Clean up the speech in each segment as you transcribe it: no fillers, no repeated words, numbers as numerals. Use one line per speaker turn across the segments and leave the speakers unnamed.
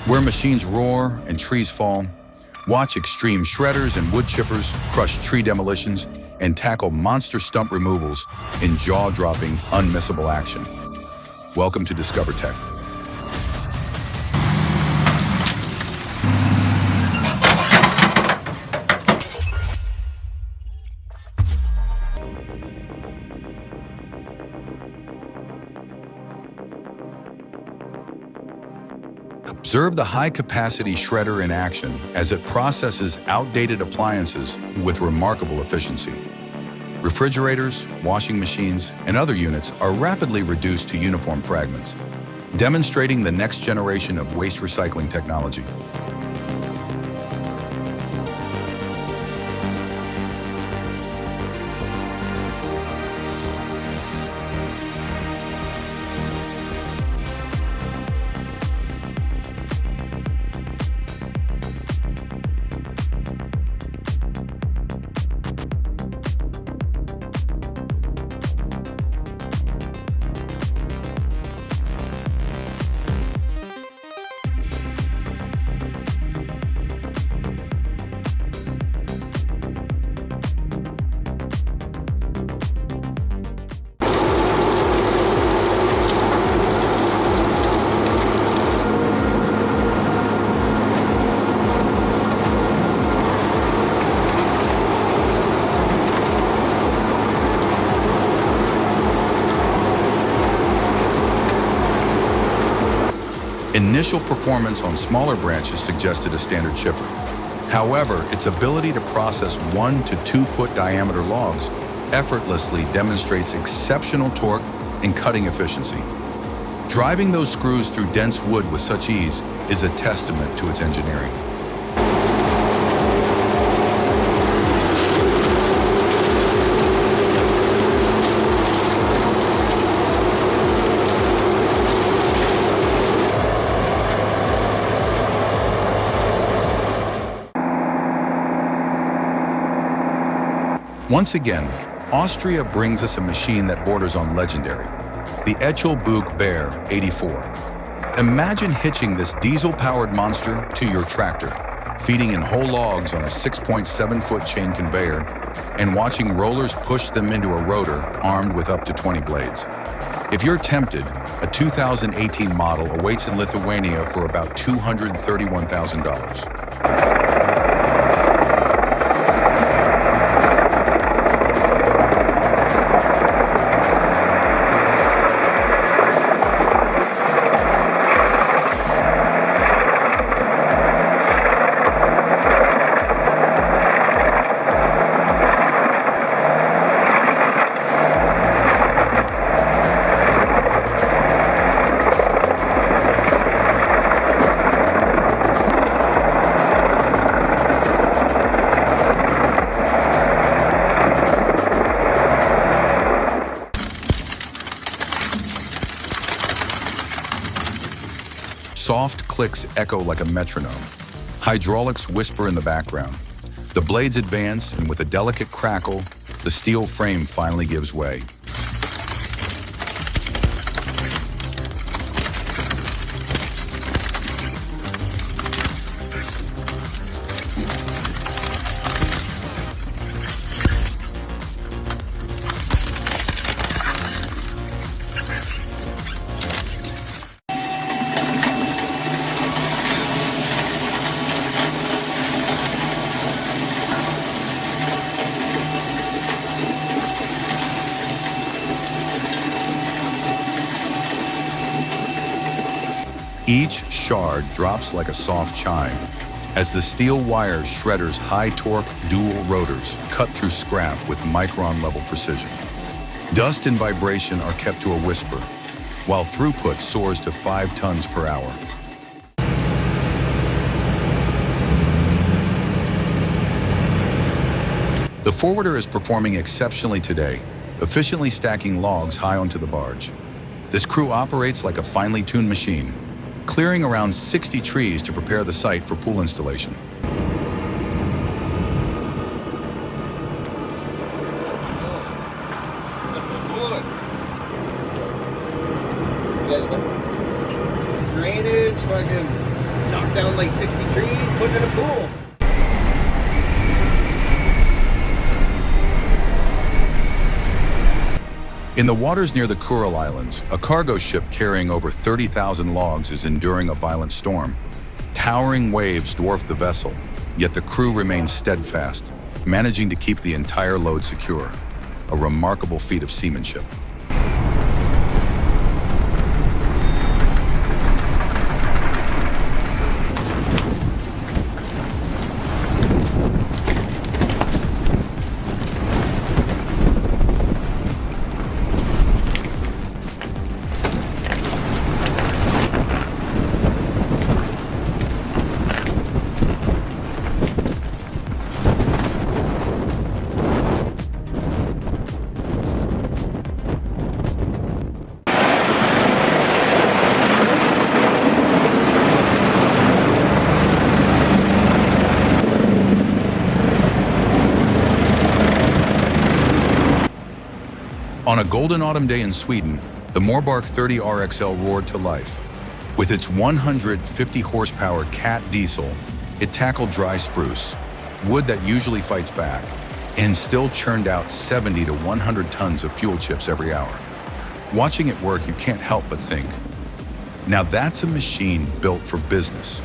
Where machines roar and trees fall, watch extreme shredders and wood chippers crush tree demolitions and tackle monster stump removals in jaw-dropping, unmissable action. Welcome to Discover Tech. Observe the high-capacity shredder in action as it processes outdated appliances with remarkable efficiency. Refrigerators, washing machines, and other units are rapidly reduced to uniform fragments, demonstrating the next generation of waste recycling technology. Initial performance on smaller branches suggested a standard chipper. However, its ability to process 1 to 2 foot diameter logs effortlessly demonstrates exceptional torque and cutting efficiency. Driving those screws through dense wood with such ease is a testament to its engineering. Once again, Austria brings us a machine that borders on legendary, the Eichelbüch Bear 84. Imagine hitching this diesel-powered monster to your tractor, feeding in whole logs on a 6.7-foot chain conveyor, and watching rollers push them into a rotor armed with up to 20 blades. If you're tempted, a 2018 model awaits in Lithuania for about $231,000. Soft clicks echo like a metronome. Hydraulics whisper in the background. The blades advance, and with a delicate crackle, the steel frame finally gives way. Each shard drops like a soft chime as the steel wire shredders high-torque dual rotors cut through scrap with micron-level precision. Dust and vibration are kept to a whisper, while throughput soars to 5 tons per hour. The forwarder is performing exceptionally today, efficiently stacking logs high onto the barge. This crew operates like a finely tuned machine, clearing around 60 trees to prepare the site for pool installation.
Drainage, fucking Knocked down like 60 trees, put it in a pool.
In the waters near the Kuril Islands, a cargo ship carrying over 30,000 logs is enduring a violent storm. Towering waves dwarf the vessel, yet the crew remains steadfast, managing to keep the entire load secure. A remarkable feat of seamanship. On a golden autumn day in Sweden, the Morbark 30 RXL roared to life. With its 150 horsepower Cat diesel, it tackled dry spruce, wood that usually fights back, and still churned out 70 to 100 tons of fuel chips every hour. Watching it work, you can't help but think, now that's a machine built for business.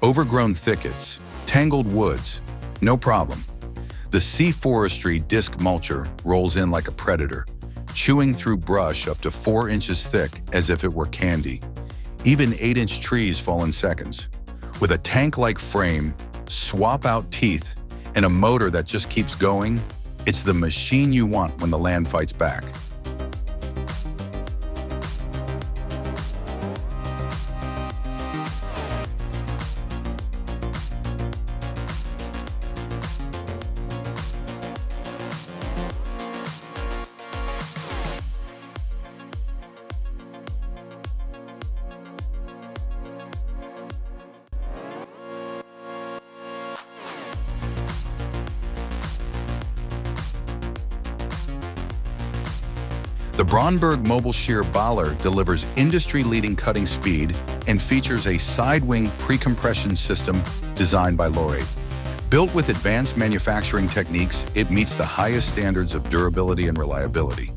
Overgrown thickets, tangled woods, no problem. The sea forestry disc mulcher rolls in like a predator, chewing through brush up to 4 inches thick as if it were candy. Even 8-inch trees fall in seconds. With a tank-like frame, swap-out teeth, and a motor that just keeps going, it's the machine you want when the land fights back. The Bromberg Mobile Shear Baller delivers industry-leading cutting speed and features a side-wing pre-compression system designed by Lorate. Built with advanced manufacturing techniques, it meets the highest standards of durability and reliability,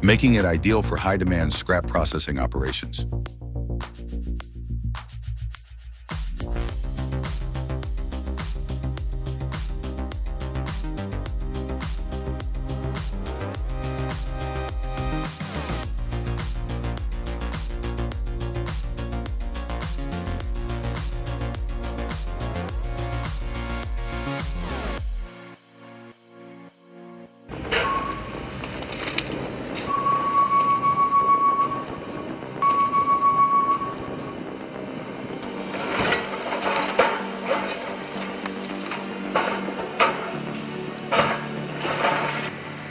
making it ideal for high-demand scrap processing operations.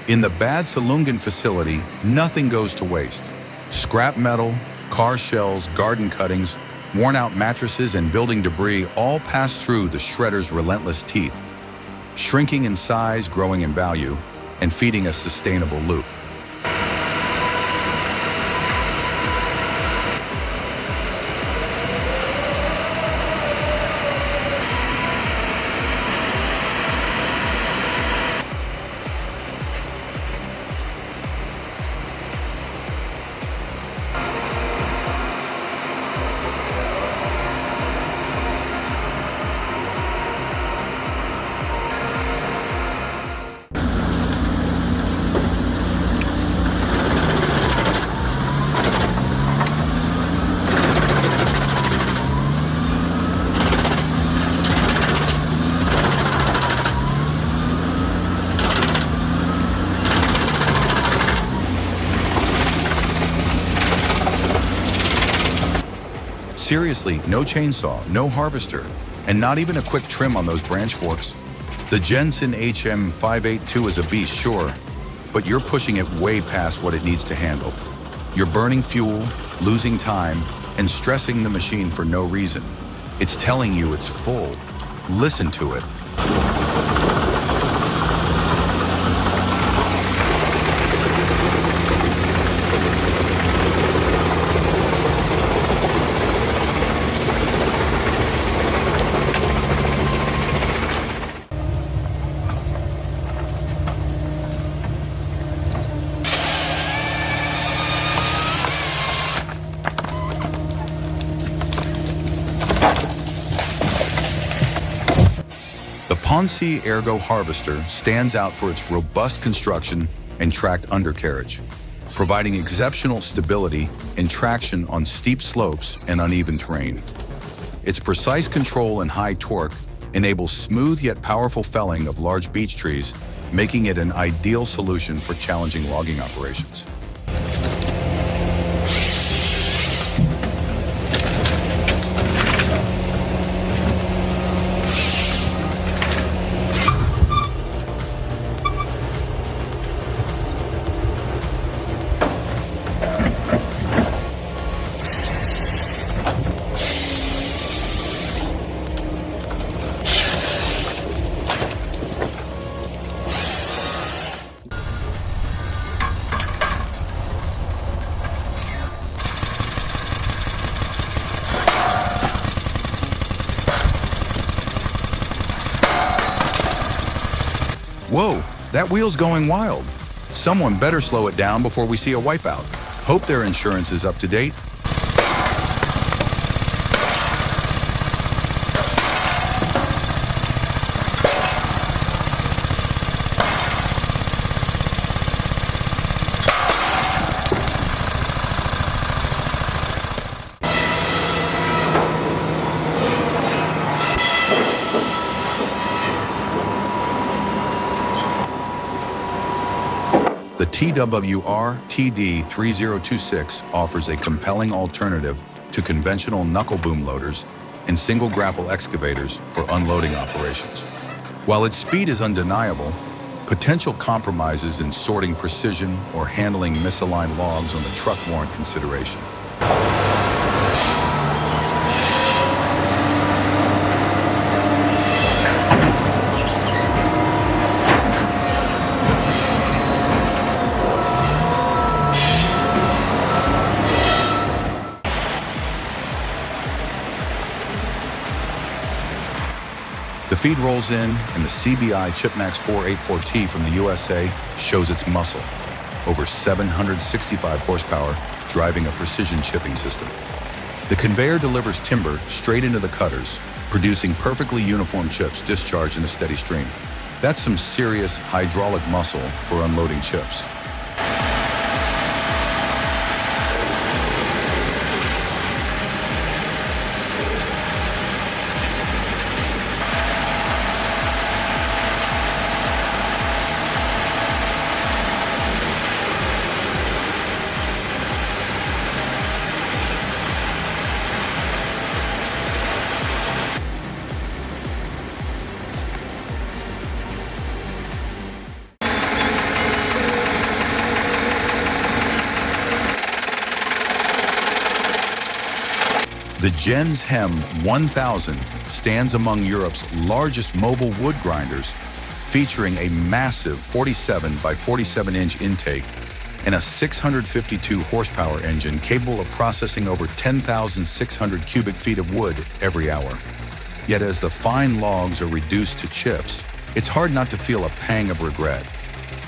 In the Bad Salungen facility, nothing goes to waste. Scrap metal, car shells, garden cuttings, worn-out mattresses, and building debris all pass through the shredder's relentless teeth, shrinking in size, growing in value, and feeding a sustainable loop. Seriously, no chainsaw, no harvester, And not even a quick trim on those branch forks. The Jensen HM582 is a beast, sure, but you're pushing it way past what it needs to handle. You're burning fuel, losing time, and stressing the machine for no reason. It's telling you it's full. Listen to it. The Ponce Ergo Harvester stands out for its robust construction and tracked undercarriage, providing exceptional stability and traction on steep slopes and uneven terrain. Its precise control and high torque enables smooth yet powerful felling of large beech trees, making it an ideal solution for challenging logging operations. Whoa, that wheel's going wild. Someone better slow it down before we see a wipeout. Hope their insurance is up to date. The TWR TD3026 offers a compelling alternative to conventional knuckle boom loaders and single grapple excavators for unloading operations. While its speed is undeniable, potential compromises in sorting precision or handling misaligned logs on the truck warrant consideration. The feed rolls in, and the CBI Chipmax 484T from the USA shows its muscle. Over 765 horsepower, driving a precision chipping system. The conveyor delivers timber straight into the cutters, producing perfectly uniform chips discharged in a steady stream. That's some serious hydraulic muscle for unloading chips. The Jens Hem 1000 stands among Europe's largest mobile wood grinders, featuring a massive 47 by 47 inch intake and a 652 horsepower engine capable of processing over 10,600 cubic feet of wood every hour. Yet as the fine logs are reduced to chips, it's hard not to feel a pang of regret.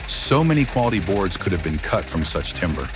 So many quality boards could have been cut from such timber.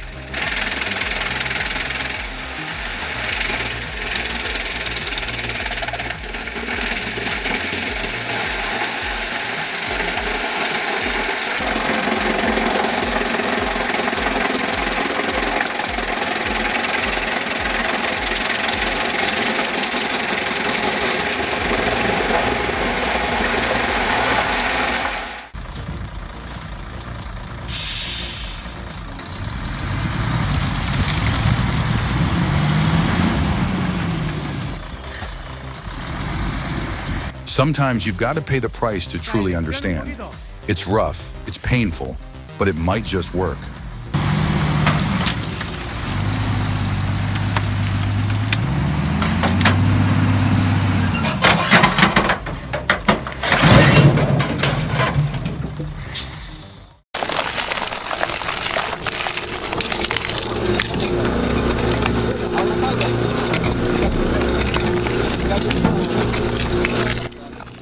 Sometimes you've got to pay the price to truly understand. It's rough, it's painful, but it might just work.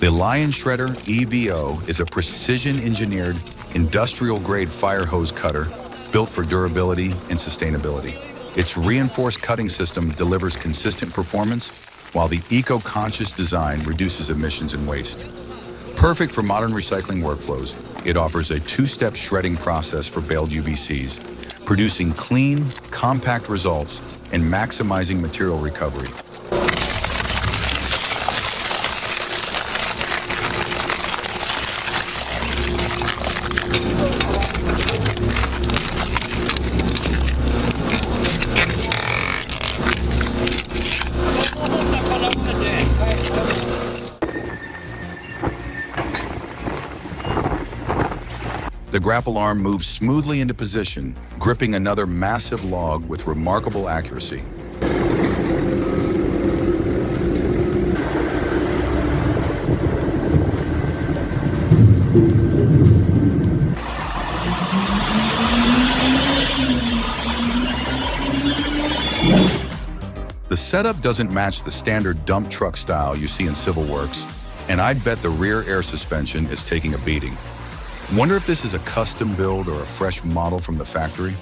The Lion Shredder EVO is a precision-engineered, industrial-grade fire hose cutter built for durability and sustainability. Its reinforced cutting system delivers consistent performance, while the eco-conscious design reduces emissions and waste. Perfect for modern recycling workflows, it offers a two-step shredding process for baled UBCs, producing clean, compact results and maximizing material recovery. The grapple arm moves smoothly into position, gripping another massive log with remarkable accuracy. The setup doesn't match the standard dump truck style you see in civil works, and I'd bet the rear air suspension is taking a beating. Wonder if this is a custom build or a fresh model from the factory?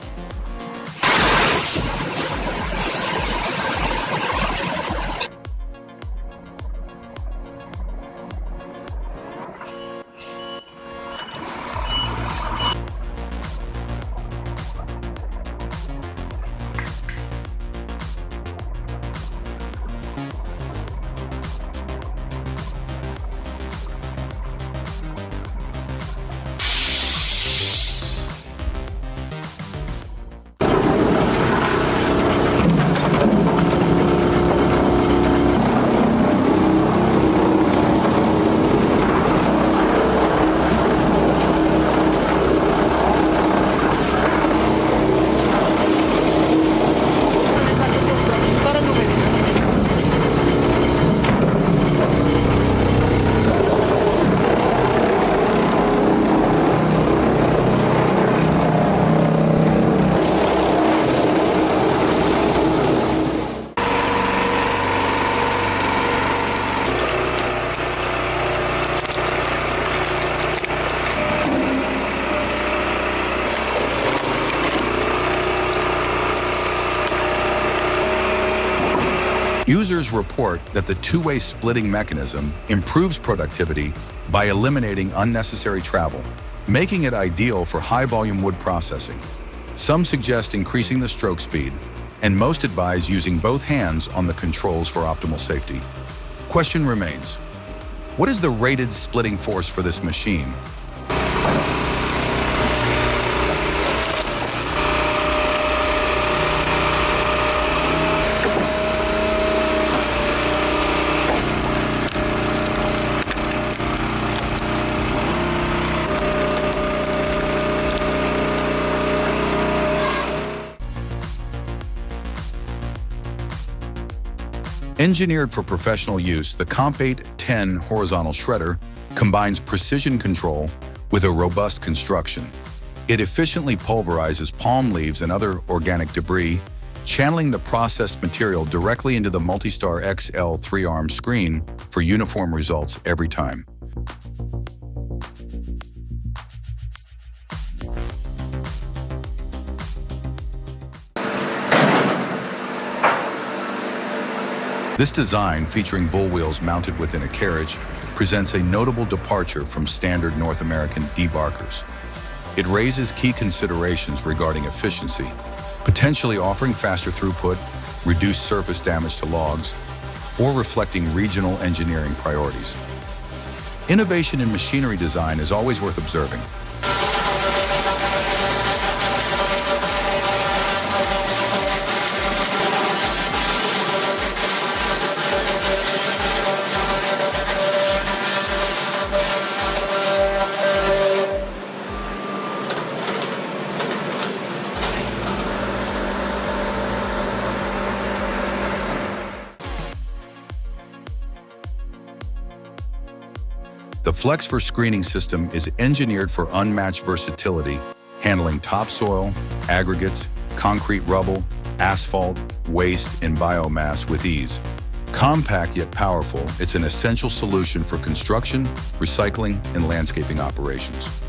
Users report that the two-way splitting mechanism improves productivity by eliminating unnecessary travel, making it ideal for high-volume wood processing. Some suggest increasing the stroke speed, and most advise using both hands on the controls for optimal safety. Question remains: what is the rated splitting force for this machine? Engineered for professional use, the Comp 810 horizontal shredder combines precision control with a robust construction. It efficiently pulverizes palm leaves and other organic debris, channeling the processed material directly into the Multistar XL 3-arm screen for uniform results every time. This design, featuring bull wheels mounted within a carriage, presents a notable departure from standard North American debarkers. It raises key considerations regarding efficiency, potentially offering faster throughput, reduced surface damage to logs, or reflecting regional engineering priorities. Innovation in machinery design is always worth observing. The FlexFor screening system is engineered for unmatched versatility, handling topsoil, aggregates, concrete rubble, asphalt, waste, and biomass with ease. Compact yet powerful, it's an essential solution for construction, recycling, and landscaping operations.